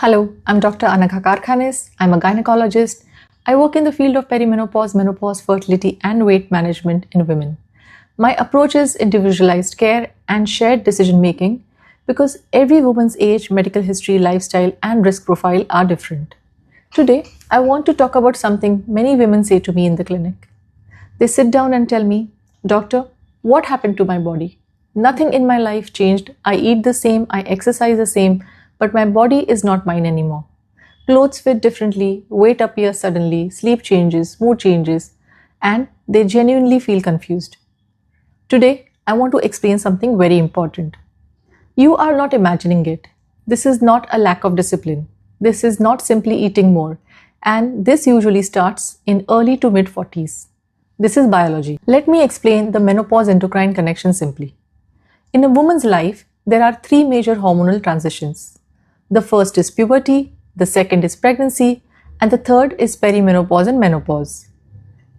Hello, I'm Dr. Anagha Karkhanis. I'm a gynecologist. I work in the field of perimenopause, menopause, fertility, and weight management in women. My approach is individualized care and shared decision making because every woman's age, medical history, lifestyle, and risk profile are different. Today, I want to talk about something many women say to me in the clinic. They sit down and tell me, Doctor, what happened to my body? Nothing in my life changed. I eat the same, I exercise the same, but my body is not mine anymore. Clothes fit differently, weight appears suddenly, sleep changes, mood changes, and they genuinely feel confused. Today, I want to explain something very important. You are not imagining it. This is not a lack of discipline. This is not simply eating more. And this usually starts in early to mid 40s. This is biology. Let me explain the menopause endocrine connection simply. In a woman's life, there are three major hormonal transitions. The first is puberty, the second is pregnancy, and the third is perimenopause and menopause.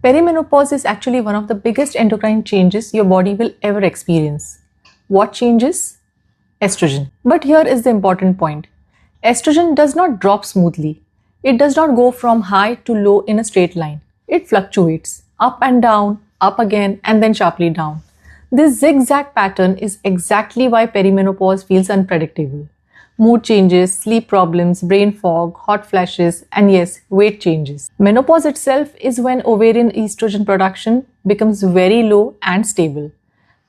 Perimenopause is actually one of the biggest endocrine changes your body will ever experience. What changes? Estrogen. But here is the important point. Estrogen does not drop smoothly. It does not go from high to low in a straight line. It fluctuates, up and down, up again, and then sharply down. This zigzag pattern is exactly why perimenopause feels unpredictable. Mood changes, sleep problems, brain fog, hot flashes, and yes, weight changes. Menopause itself is when ovarian estrogen production becomes very low and stable.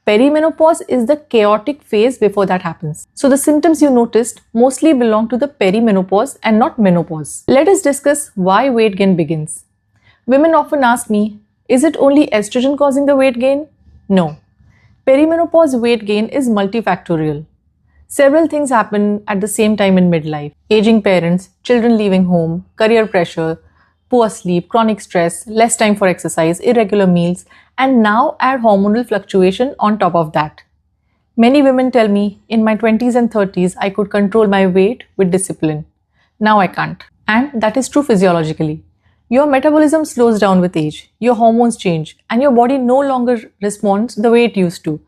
Perimenopause is the chaotic phase before that happens. So the symptoms you noticed mostly belong to the perimenopause and not menopause. Let us discuss why weight gain begins. Women often ask me, is it only estrogen causing the weight gain? No. Perimenopause weight gain is multifactorial. Several things happen at the same time in midlife. Aging parents, children leaving home, career pressure, poor sleep, chronic stress, less time for exercise, irregular meals, and now add hormonal fluctuation on top of that. Many women tell me, in my 20s and 30s, I could control my weight with discipline. Now I can't. And that is true physiologically. Your metabolism slows down with age, your hormones change, and your body no longer responds the way it used to.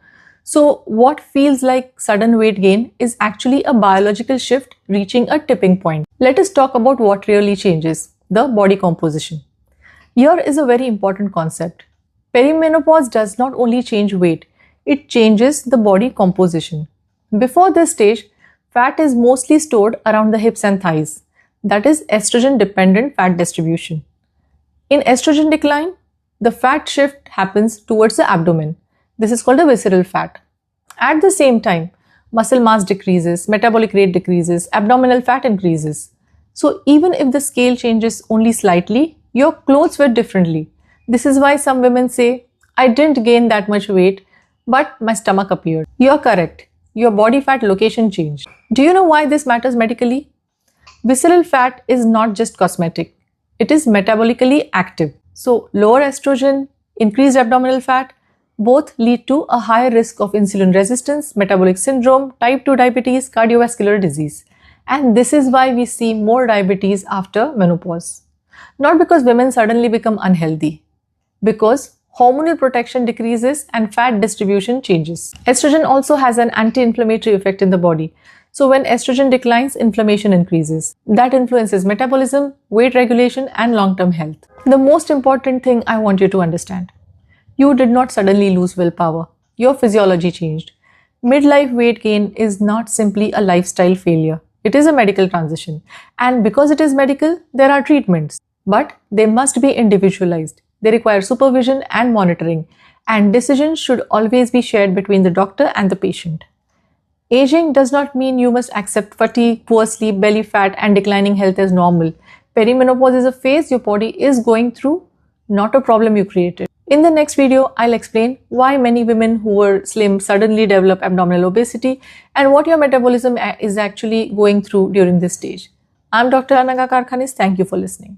So what feels like sudden weight gain is actually a biological shift reaching a tipping point. Let us talk about what really changes, the body composition. Here is a very important concept. Perimenopause does not only change weight, it changes the body composition. Before this stage, fat is mostly stored around the hips and thighs. That is estrogen-dependent fat distribution. In estrogen decline, the fat shift happens towards the abdomen. This is called the visceral fat. At the same time, muscle mass decreases, metabolic rate decreases, abdominal fat increases. So even if the scale changes only slightly, your clothes wear differently. This is why some women say, I didn't gain that much weight, but my stomach appeared. You're correct. Your body fat location changed. Do you know why this matters medically? Visceral fat is not just cosmetic. It is metabolically active. So lower estrogen, increased abdominal fat, both lead to a higher risk of insulin resistance, metabolic syndrome, type 2 diabetes, cardiovascular disease. And this is why we see more diabetes after menopause. Not because women suddenly become unhealthy, because hormonal protection decreases and fat distribution changes. Estrogen also has an anti-inflammatory effect in the body. So when estrogen declines, inflammation increases. That influences metabolism, weight regulation, and long-term health. The most important thing I want you to understand. You did not suddenly lose willpower. Your physiology changed. Midlife weight gain is not simply a lifestyle failure. It is a medical transition. And because it is medical, there are treatments. But they must be individualized. They require supervision and monitoring. And decisions should always be shared between the doctor and the patient. Aging does not mean you must accept fatigue, poor sleep, belly fat, and declining health as normal. Perimenopause is a phase your body is going through, not a problem you created. In the next video, I'll explain why many women who were slim suddenly develop abdominal obesity and what your metabolism is actually going through during this stage. I'm Dr. Anagha Karkhanis. Thank you for listening.